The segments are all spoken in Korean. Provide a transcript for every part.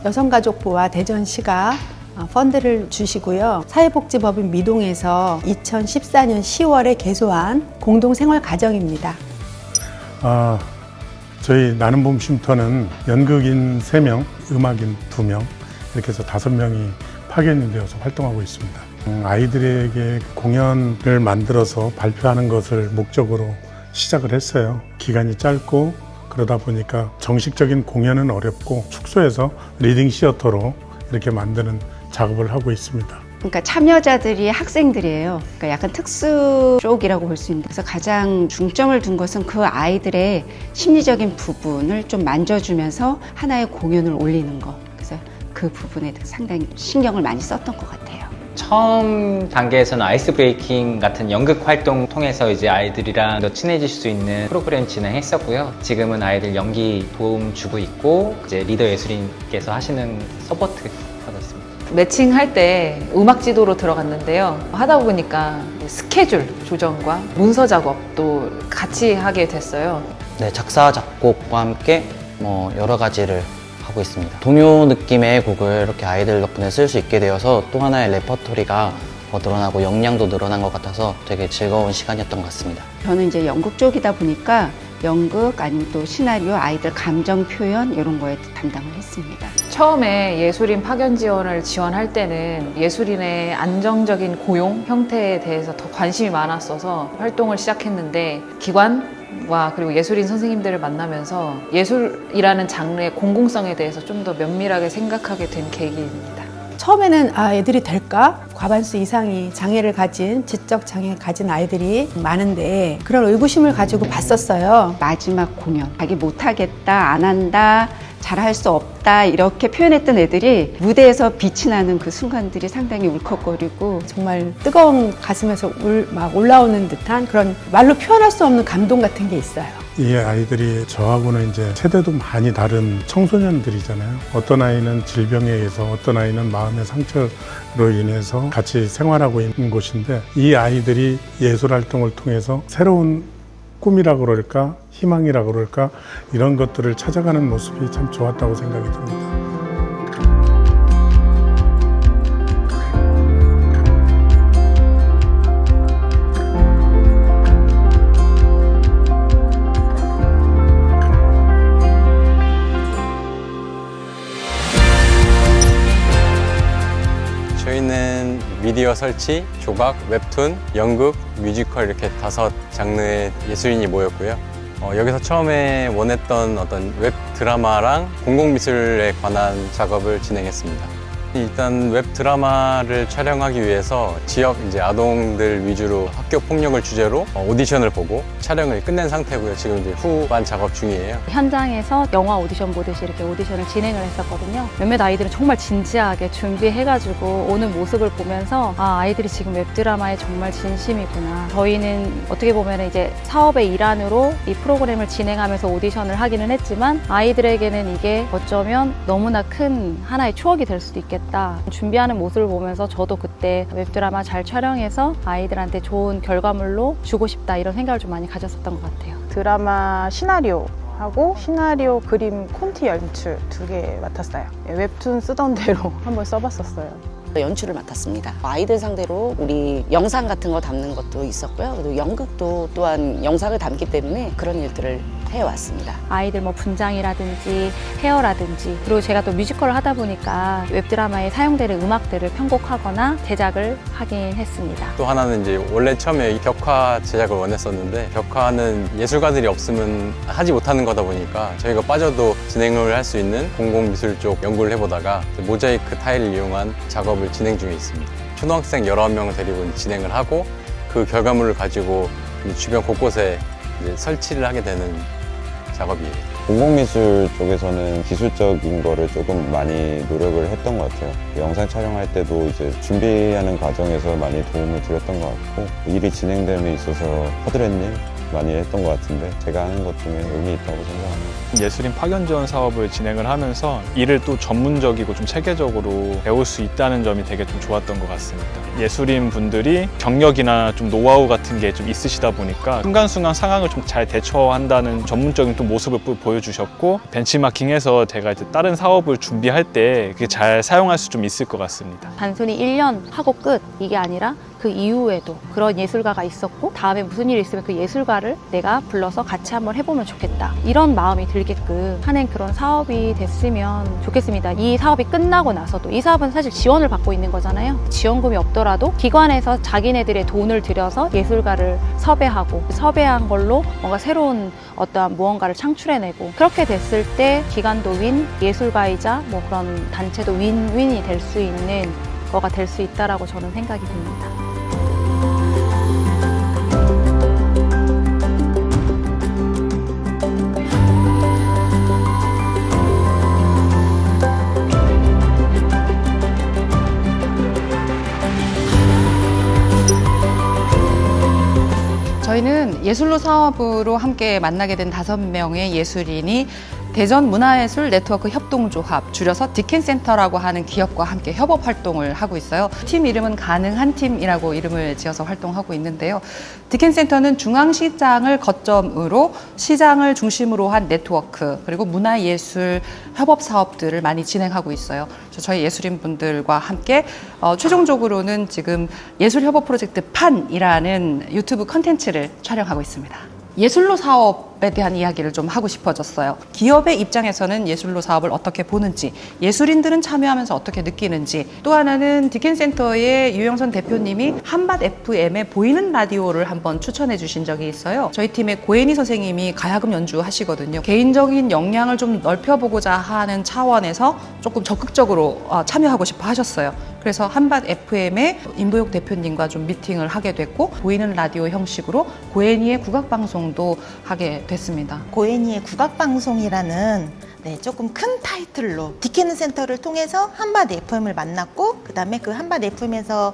여성가족부와 대전시가 펀드를 주시고요. 사회복지법인 미동에서 2014년 10월에 개소한 공동생활가정입니다. 저희 나는 봄 쉼터는 연극인 3명, 음악인 2명 이렇게 해서 5명이 파견이 되어서 활동하고 있습니다. 아이들에게 공연을 만들어서 발표하는 것을 목적으로 시작을 했어요. 기간이 짧고 그러다 보니까 정식적인 공연은 어렵고 축소해서 리딩 시어터로 이렇게 만드는 작업을 하고 있습니다. 그러니까 참여자들이 학생들이에요. 그러니까 약간 특수 쪽이라고 볼 수 있는데, 그래서 가장 중점을 둔 것은 그 아이들의 심리적인 부분을 좀 만져주면서 하나의 공연을 올리는 것. 그래서 그 부분에 상당히 신경을 많이 썼던 것 같아요. 처음 단계에서는 아이스 브레이킹 같은 연극 활동 통해서 이제 아이들이랑 더 친해질 수 있는 프로그램 진행했었고요. 지금은 아이들 연기 도움 주고 있고, 이제 리더 예술인께서 하시는 서포트 하고 있습니다. 매칭할 때 음악 지도로 들어갔는데요. 하다 보니까 스케줄 조정과 문서 작업도 같이 하게 됐어요. 네, 작사, 작곡과 함께 여러 가지를 하고 있습니다. 동요 느낌의 곡을 이렇게 아이들 덕분에 쓸 수 있게 되어서 또 하나의 레퍼토리가 더 늘어나고 역량도 늘어난 것 같아서 되게 즐거운 시간이었던 것 같습니다. 저는 이제 연극 쪽이다 보니까 연극 아니면 또 시나리오, 아이들 감정 표현 이런 거에 담당을 했습니다. 처음에 예술인 파견 지원을 지원할 때는 예술인의 안정적인 고용 형태에 대해서 더 관심이 많았어서 활동을 시작했는데, 기관과 그리고 예술인 선생님들을 만나면서 예술이라는 장르의 공공성에 대해서 좀 더 면밀하게 생각하게 된 계기입니다. 처음에는 애들이 될까? 과반수 이상이 장애를 가진, 지적 장애를 가진 아이들이 많은데 그런 의구심을 가지고 봤었어요. 마지막 공연, 자기 못하겠다, 안 한다, 잘할 수 없다 이렇게 표현했던 애들이 무대에서 빛이 나는 그 순간들이 상당히 울컥거리고 정말 뜨거운 가슴에서 막 올라오는 듯한 그런 말로 표현할 수 없는 감동 같은 게 있어요. 이 아이들이 저하고는 이제 세대도 많이 다른 청소년들이잖아요. 어떤 아이는 질병에 의해서, 어떤 아이는 마음의 상처로 인해서 같이 생활하고 있는 곳인데, 이 아이들이 예술 활동을 통해서 새로운 꿈이라고 그럴까, 희망이라고 그럴까, 이런 것들을 찾아가는 모습이 참 좋았다고 생각이 듭니다. 저희는 미디어 설치, 조각, 웹툰, 연극, 뮤지컬 이렇게 5 장르의 예술인이 모였고요. 여기서 처음에 원했던 어떤 웹 드라마랑 공공미술에 관한 작업을 진행했습니다. 일단 웹 드라마를 촬영하기 위해서 지역 이제 아동들 위주로 학교 폭력을 주제로 오디션을 보고 촬영을 끝낸 상태고요. 지금 이제 후반 작업 중이에요. 현장에서 영화 오디션 보듯이 이렇게 오디션을 진행을 했었거든요. 몇몇 아이들은 정말 진지하게 준비해가지고 오는 모습을 보면서 아이들이 지금 웹드라마에 정말 진심이구나. 저희는 어떻게 보면 이제 사업의 일환으로 이 프로그램을 진행하면서 오디션을 하기는 했지만 아이들에게는 이게 어쩌면 너무나 큰 하나의 추억이 될 수도 있겠다. 준비하는 모습을 보면서 저도 그때 웹드라마 잘 촬영해서 아이들한테 좋은 결과물로 주고 싶다 이런 생각을 좀 많이 가졌었던 것 같아요. 드라마 시나리오하고 시나리오 그림 콘티 연출 2개 맡았어요. 웹툰 쓰던 대로 한번 써봤었어요. 연출을 맡았습니다. 아이들 상대로 우리 영상 같은 거 담는 것도 있었고요. 그리고 연극도 또한 영상을 담기 때문에 그런 일들을 해왔습니다. 아이들 분장이라든지 헤어라든지, 그리고 제가 또 뮤지컬을 하다 보니까 웹드라마에 사용되는 음악들을 편곡하거나 제작을 하긴 했습니다. 또 하나는 이제 원래 처음에 벽화 제작을 원했었는데, 벽화는 예술가들이 없으면 하지 못하는 거다 보니까 저희가 빠져도 진행을 할 수 있는 공공미술 쪽 연구를 해보다가 모자이크 타일을 이용한 작업을 진행 중에 있습니다. 초등학생 19명을 데리고 진행을 하고 그 결과물을 가지고 주변 곳곳에 이제 설치를 하게 되는 작업이에요. 공공미술 쪽에서는 기술적인 거를 조금 많이 노력을 했던 것 같아요. 영상 촬영할 때도 이제 준비하는 과정에서 많이 도움을 드렸던 것 같고, 일이 진행됨에 있어서 허드렛일, 많이 했던 것 같은데 제가 하는 것 중에 의미 있다고 생각합니다. 예술인 파견 지원 사업을 진행을 하면서 이를 또 전문적이고 좀 체계적으로 배울 수 있다는 점이 되게 좀 좋았던 것 같습니다. 예술인 분들이 경력이나 좀 노하우 같은 게 좀 있으시다 보니까 순간순간 상황을 좀 잘 대처한다는 전문적인 또 모습을 보여주셨고, 벤치마킹해서 제가 이제 다른 사업을 준비할 때 그게 잘 사용할 수 좀 있을 것 같습니다. 단순히 1년 하고 끝 이게 아니라 그 이후에도 그런 예술가가 있었고 다음에 무슨 일이 있으면 그 예술가를 내가 불러서 같이 한번 해보면 좋겠다, 이런 마음이 들게끔 하는 그런 사업이 됐으면 좋겠습니다. 이 사업이 끝나고 나서도, 이 사업은 사실 지원을 받고 있는 거잖아요. 지원금이 없더라도 기관에서 자기네들의 돈을 들여서 예술가를 섭외하고, 섭외한 걸로 뭔가 새로운 어떠한 무언가를 창출해내고, 그렇게 됐을 때 기관도 윈, 예술가이자 뭐 그런 단체도 윈윈이 될 수 있는 거가 될 수 있다라고 저는 생각이 듭니다. 저희는 예술로 사업으로 함께 만나게 된 5명의 예술인이 대전 문화예술 네트워크 협동조합, 줄여서 디켄센터라고 하는 기업과 함께 협업 활동을 하고 있어요. 팀 이름은 가능한 팀이라고 이름을 지어서 활동하고 있는데요. 디켄센터는 중앙시장을 거점으로 시장을 중심으로 한 네트워크, 그리고 문화예술 협업 사업들을 많이 진행하고 있어요. 그래서 저희 예술인 분들과 함께 최종적으로는 지금 예술협업 프로젝트 판이라는 유튜브 컨텐츠를 촬영하고 있습니다. 예술로 사업에 대한 이야기를 좀 하고 싶어졌어요. 기업의 입장에서는 예술로 사업을 어떻게 보는지, 예술인들은 참여하면서 어떻게 느끼는지, 또 하나는 디켄센터의 유영선 대표님이 한밭 FM의 보이는 라디오를 한번 추천해 주신 적이 있어요. 저희 팀의 고혜니 선생님이 가야금 연주하시거든요. 개인적인 역량을 좀 넓혀보고자 하는 차원에서 조금 적극적으로 참여하고 싶어 하셨어요. 그래서 한밭 FM의 임보혁 대표님과 좀 미팅을 하게 됐고, 보이는 라디오 형식으로 고혜니의 국악방송도 하게 됐습니다. 고혜니의 국악방송이라는 조금 큰 타이틀로 디켄센터를 통해서 한밭 FM을 만났고, 그 다음에 그 한밭 FM에서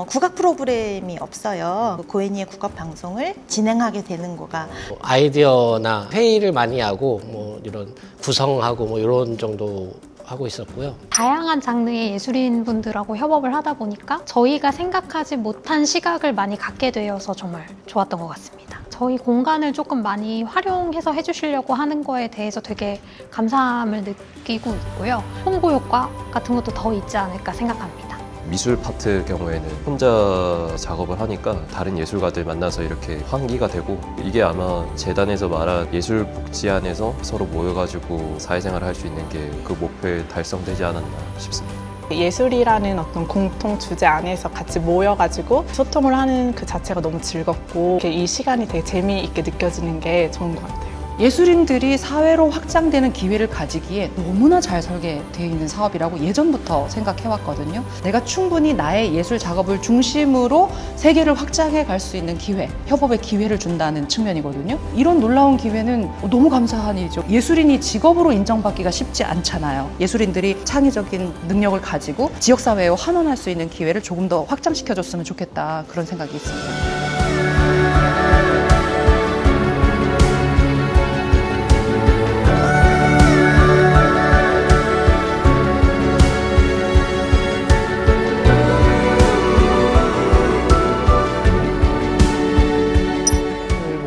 국악 프로그램이 없어요. 고혜니의 국악방송을 진행하게 되는 거가 아이디어나 회의를 많이 하고 뭐 이런 구성하고 뭐 이런 정도 하고 있었고요. 다양한 장르의 예술인 분들하고 협업을 하다 보니까 저희가 생각하지 못한 시각을 많이 갖게 되어서 정말 좋았던 것 같습니다. 저희 공간을 조금 많이 활용해서 해주시려고 하는 거에 대해서 되게 감사함을 느끼고 있고요. 홍보 효과 같은 것도 더 있지 않을까 생각합니다. 미술 파트 경우에는 혼자 작업을 하니까 다른 예술가들 만나서 이렇게 환기가 되고, 이게 아마 재단에서 말한 예술복지안에서 서로 모여가지고 사회생활을 할 수 있는 게 그 목표에 달성되지 않았나 싶습니다. 예술이라는 어떤 공통 주제 안에서 같이 모여가지고 소통을 하는 그 자체가 너무 즐겁고, 이 시간이 되게 재미있게 느껴지는 게 좋은 것 같아요. 예술인들이 사회로 확장되는 기회를 가지기에 너무나 잘 설계되어 있는 사업이라고 예전부터 생각해왔거든요. 내가 충분히 나의 예술 작업을 중심으로 세계를 확장해 갈 수 있는 기회, 협업의 기회를 준다는 측면이거든요. 이런 놀라운 기회는 너무 감사한 일이죠. 예술인이 직업으로 인정받기가 쉽지 않잖아요. 예술인들이 창의적인 능력을 가지고 지역사회에 환원할 수 있는 기회를 조금 더 확장시켜줬으면 좋겠다, 그런 생각이 있습니다.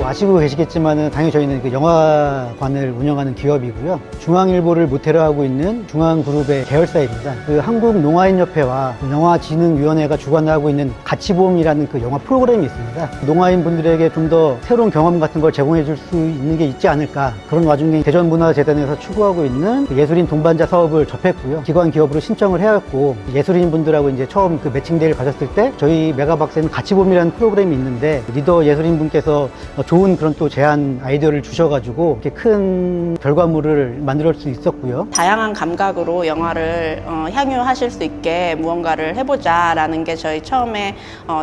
아시고 계시겠지만 당연히 저희는 그 영화관을 운영하는 기업이고요. 중앙일보를 모태로 하고 있는 중앙그룹의 계열사입니다. 그 한국농아인협회와 영화진흥위원회가 주관하고 있는 가치보험이라는 그 영화 프로그램이 있습니다. 농아인 분들에게 좀 더 새로운 경험 같은 걸 제공해 줄 수 있는 게 있지 않을까, 그런 와중에 대전문화재단에서 추구하고 있는 예술인 동반자 사업을 접했고요. 기관 기업으로 신청을 해왔고, 예술인 분들하고 이제 처음 그 매칭데이를 가졌을 때 저희 메가박스에는 가치보험이라는 프로그램이 있는데, 리더 예술인 분께서 좋은 그런 또 제안 아이디어를 주셔가지고 이렇게 큰 결과물을 만들 수 있었고요. 다양한 감각으로 영화를 향유하실 수 있게 무언가를 해보자라는 게 저희 처음에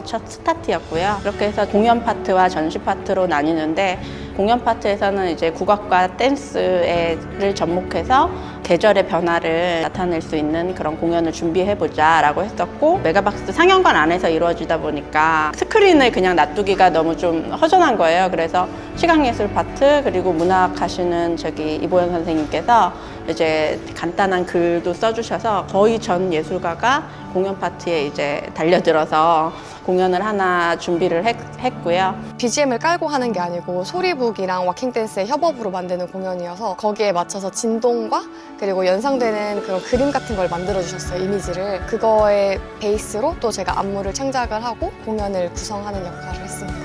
첫 스타트였고요. 그렇게 해서 공연 파트와 전시 파트로 나뉘는데, 공연 파트에서는 이제 국악과 댄스를 접목해서 계절의 변화를 나타낼 수 있는 그런 공연을 준비해보자 라고 했었고, 메가박스 상영관 안에서 이루어지다 보니까 스크린을 그냥 놔두기가 너무 좀 허전한 거예요. 그래서 시각예술 파트 그리고 문학 하시는 이보영 선생님께서 이제 간단한 글도 써주셔서 거의 전 예술가가 공연 파트에 이제 달려들어서 공연을 하나 준비를 했고요. BGM을 깔고 하는 게 아니고 소리북이랑 와킹댄스의 협업으로 만드는 공연이어서 거기에 맞춰서 진동과 그리고 연상되는 그런 그림 같은 걸 만들어 주셨어요. 이미지를. 그거의 베이스로 또 제가 안무를 창작을 하고 공연을 구성하는 역할을 했습니다.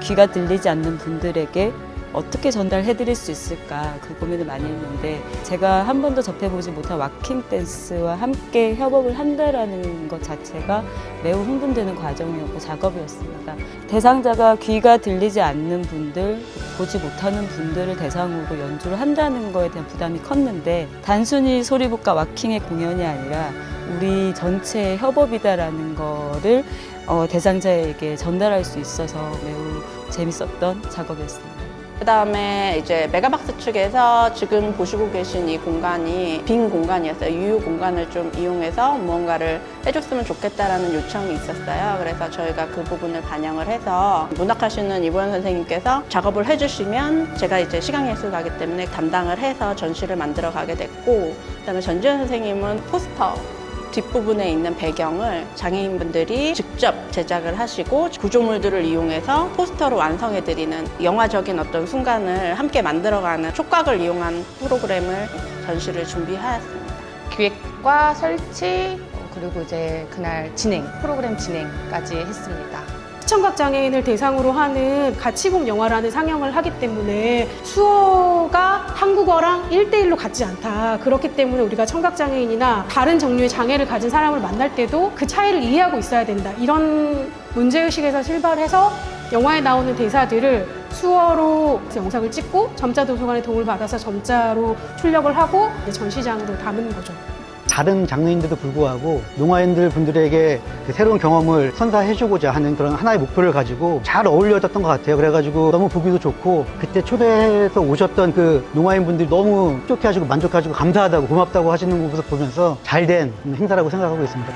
귀가 들리지 않는 분들에게 어떻게 전달해드릴 수 있을까 그 고민을 많이 했는데, 제가 한 번도 접해보지 못한 와킹 댄스와 함께 협업을 한다라는 것 자체가 매우 흥분되는 과정이었고 작업이었습니다. 대상자가 귀가 들리지 않는 분들, 보지 못하는 분들을 대상으로 연주를 한다는 거에 대한 부담이 컸는데, 단순히 소리북과 와킹의 공연이 아니라 우리 전체의 협업이다라는 거를 대상자에게 전달할 수 있어서 매우 재밌었던 작업이었습니다. 그 다음에 이제 메가박스 측에서 지금 보시고 계신 이 공간이 빈 공간이었어요. 유휴 공간을 좀 이용해서 무언가를 해줬으면 좋겠다라는 요청이 있었어요. 그래서 저희가 그 부분을 반영을 해서 문학하시는 이보영 선생님께서 작업을 해주시면 제가 이제 시각예술가이기 때문에 담당을 해서 전시를 만들어 가게 됐고, 그 다음에 전지현 선생님은 포스터 뒷부분에 있는 배경을 장애인분들이 직접 제작을 하시고 구조물들을 이용해서 포스터로 완성해드리는 영화적인 어떤 순간을 함께 만들어가는 촉각을 이용한 프로그램을 전시를 준비하였습니다. 기획과 설치 그리고 이제 그날 프로그램 진행까지 했습니다. 시청각 장애인을 대상으로 하는 가치국 영화라는 상영을 하기 때문에 수어가 한국어랑 1대1로 같지 않다. 그렇기 때문에 우리가 청각 장애인이나 다른 종류의 장애를 가진 사람을 만날 때도 그 차이를 이해하고 있어야 된다. 이런 문제의식에서 출발해서 영화에 나오는 대사들을 수어로 영상을 찍고 점자 도서관의 도움을 받아서 점자로 출력을 하고 전시장으로 담은 거죠. 다른 장르인데도 불구하고 농아인들 분들에게 새로운 경험을 선사해주고자 하는 그런 하나의 목표를 가지고 잘 어울려졌던 것 같아요. 그래가지고 너무 보기도 좋고, 그때 초대해서 오셨던 그 농아인 분들이 너무 흡족해하시고 만족하시고 감사하다고 고맙다고 하시는 모습 보면서 잘된 행사라고 생각하고 있습니다.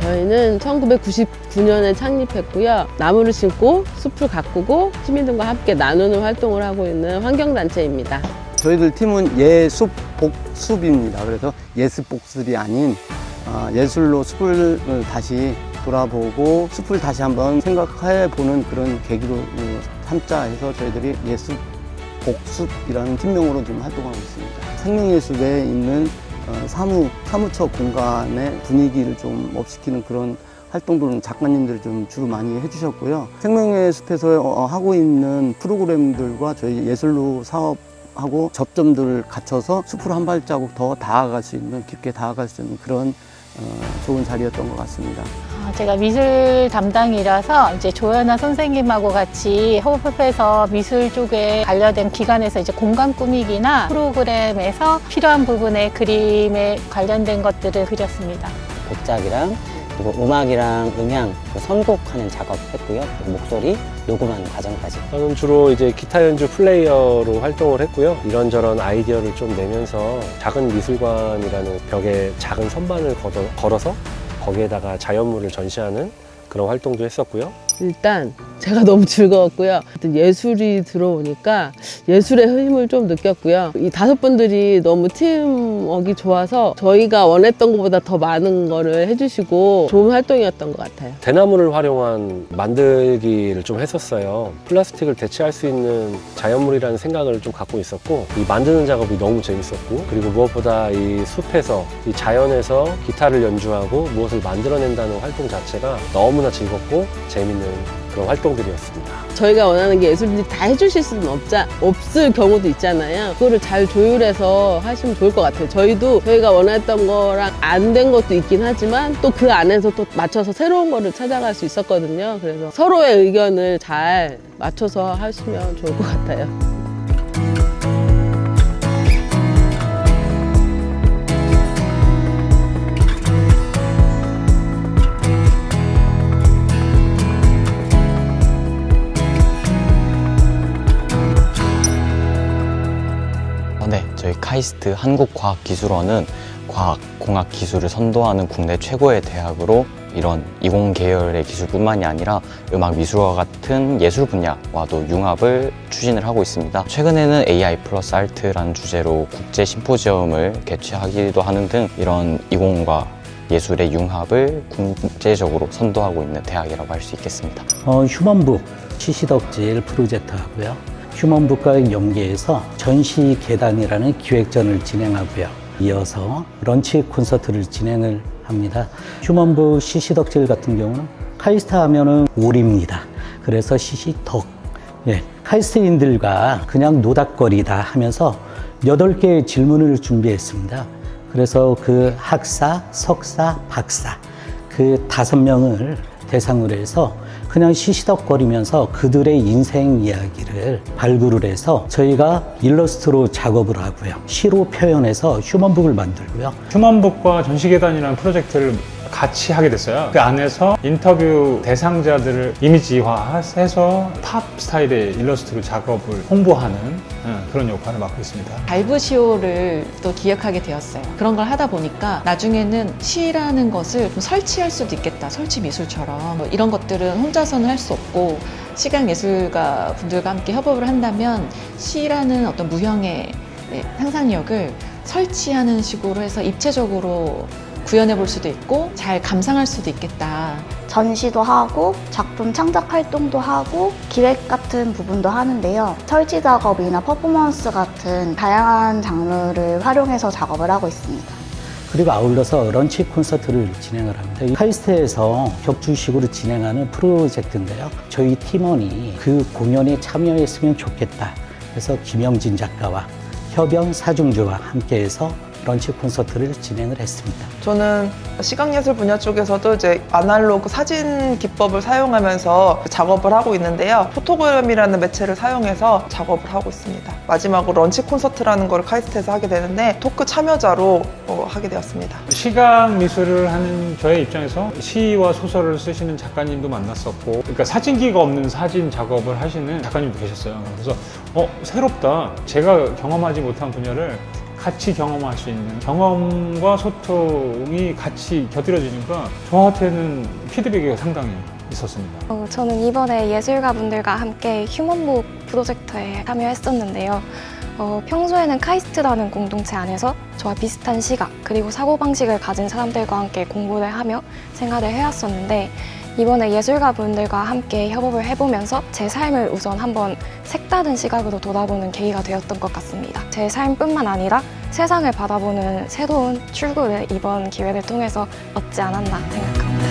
저희는 1999년에 창립했고요. 나무를 심고 숲을 가꾸고 시민들과 함께 나누는 활동을 하고 있는 환경단체입니다. 저희들 팀은 예숲 복숲입니다. 그래서 예습복습이 아닌 예술로 숲을 다시 돌아보고 숲을 다시 한번 생각해보는 그런 계기로 삼자 해서 저희들이 예숲 복숲이라는 팀명으로 좀 활동하고 있습니다. 생명예술에 있는 사무처 공간의 분위기를 좀 업시키는 그런 활동들은 작가님들이 좀 주로 많이 해주셨고요. 생명의 숲에서 하고 있는 프로그램들과 저희 예술로 사업하고 접점들을 갖춰서 숲으로 한 발자국 더 다가갈 수 있는, 깊게 다가갈 수 있는 그런 좋은 자리였던 것 같습니다. 제가 미술 담당이라서 이제 조연아 선생님하고 같이 협업해서 미술 쪽에 관련된 기관에서 이제 공간 꾸미기나 프로그램에서 필요한 부분의 그림에 관련된 것들을 그렸습니다. 복작이랑 그리고 음악이랑 음향, 선곡하는 작업했고요. 목소리 녹음하는 과정까지. 저는 주로 이제 기타 연주 플레이어로 활동을 했고요. 이런저런 아이디어를 좀 내면서 작은 미술관이라는 벽에 작은 선반을 걸어서 거기에다가 자연물을 전시하는 그런 활동도 했었고요. 일단 제가 너무 즐거웠고요. 예술이 들어오니까 예술의 힘을 좀 느꼈고요. 이 5분들이 너무 팀워크가 좋아서 저희가 원했던 것보다 더 많은 거를 해주시고 좋은 활동이었던 것 같아요. 대나무를 활용한 만들기를 좀 했었어요. 플라스틱을 대체할 수 있는 자연물이라는 생각을 좀 갖고 있었고, 이 만드는 작업이 너무 재밌었고, 그리고 무엇보다 이 숲에서, 이 자연에서 기타를 연주하고 무엇을 만들어낸다는 활동 자체가 너무나 즐겁고 재밌는 그런 활동들이었습니다. 저희가 원하는 게 예술인들이 다 해주실 수는 없을 경우도 있잖아요. 그거를 잘 조율해서 하시면 좋을 것 같아요. 저희도 저희가 원했던 거랑 안 된 것도 있긴 하지만 또 그 안에서 또 맞춰서 새로운 거를 찾아갈 수 있었거든요. 그래서 서로의 의견을 잘 맞춰서 하시면 좋을 것 같아요. 카이스트 한국과학기술원은 과학, 공학 기술을 선도하는 국내 최고의 대학으로 이런 이공 계열의 기술뿐만이 아니라 음악, 미술과 같은 예술 분야와도 융합을 추진을 하고 있습니다. 최근에는 AI 플러스 아트라는 주제로 국제 심포지엄을 개최하기도 하는 등 이런 이공과 예술의 융합을 국제적으로 선도하고 있는 대학이라고 할 수 있겠습니다. 휴먼북 시시덕질 프로젝트하고요. 휴먼북과 연계해서 전시 계단이라는 기획전을 진행하고요. 이어서 런치 콘서트를 진행을 합니다. 휴먼북 시시덕질 같은 경우는 카이스트 하면은 올입니다. 그래서 시시덕. 카이스트인들과 그냥 노닥거리다 하면서 8개의 질문을 준비했습니다. 그래서 그 학사, 석사, 박사 그 5명을 대상으로 해서 그냥 시시덕거리면서 그들의 인생 이야기를 발굴을 해서 저희가 일러스트로 작업을 하고요. 시로 표현해서 휴먼북을 만들고요. 휴먼북과 전시계단이라는 프로젝트를 같이 하게 됐어요. 그 안에서 인터뷰 대상자들을 이미지화해서 팝 스타일의 일러스트로 작업을 홍보하는 그런 역할을 맡고 있습니다. 발브시오를 또 기획하게 되었어요. 그런 걸 하다 보니까 나중에는 시라는 것을 좀 설치할 수도 있겠다. 설치 미술처럼 뭐 이런 것들은 혼자서는 할 수 없고 시각 예술가 분들과 함께 협업을 한다면 시라는 어떤 무형의 상상력을 설치하는 식으로 해서 입체적으로 구현해 볼 수도 있고 잘 감상할 수도 있겠다. 전시도 하고 작품 창작 활동도 하고 기획 같은 부분도 하는데요. 설치 작업이나 퍼포먼스 같은 다양한 장르를 활용해서 작업을 하고 있습니다. 그리고 아울러서 런치 콘서트를 진행을 합니다. 이 카이스트에서 격주식으로 진행하는 프로젝트인데요. 저희 팀원이 그 공연에 참여했으면 좋겠다. 그래서 김영진 작가와 협영 사중주와 함께해서 런치 콘서트를 진행을 했습니다. 저는 시각예술 분야 쪽에서도 이제 아날로그 사진 기법을 사용하면서 작업을 하고 있는데요. 포토그램이라는 매체를 사용해서 작업을 하고 있습니다. 마지막으로 런치 콘서트라는 걸 카이스트에서 하게 되는데 토크 참여자로 하게 되었습니다. 시각 미술을 하는 저의 입장에서 시와 소설을 쓰시는 작가님도 만났었고, 그러니까 사진기가 없는 사진 작업을 하시는 작가님도 계셨어요. 그래서 새롭다. 제가 경험하지 못한 분야를 같이 경험할 수 있는 경험과 소통이 같이 곁들여지니까 저한테는 피드백이 상당히 있었습니다. 저는 이번에 예술가분들과 함께 휴먼북 프로젝트에 참여했었는데요. 평소에는 카이스트라는 공동체 안에서 저와 비슷한 시각 그리고 사고방식을 가진 사람들과 함께 공부를 하며 생활을 해왔었는데 이번에 예술가분들과 함께 협업을 해보면서 제 삶을 우선 한번 색다른 시각으로 돌아보는 계기가 되었던 것 같습니다. 제 삶뿐만 아니라 세상을 바라보는 새로운 출구를 이번 기회를 통해서 얻지 않았나 생각합니다.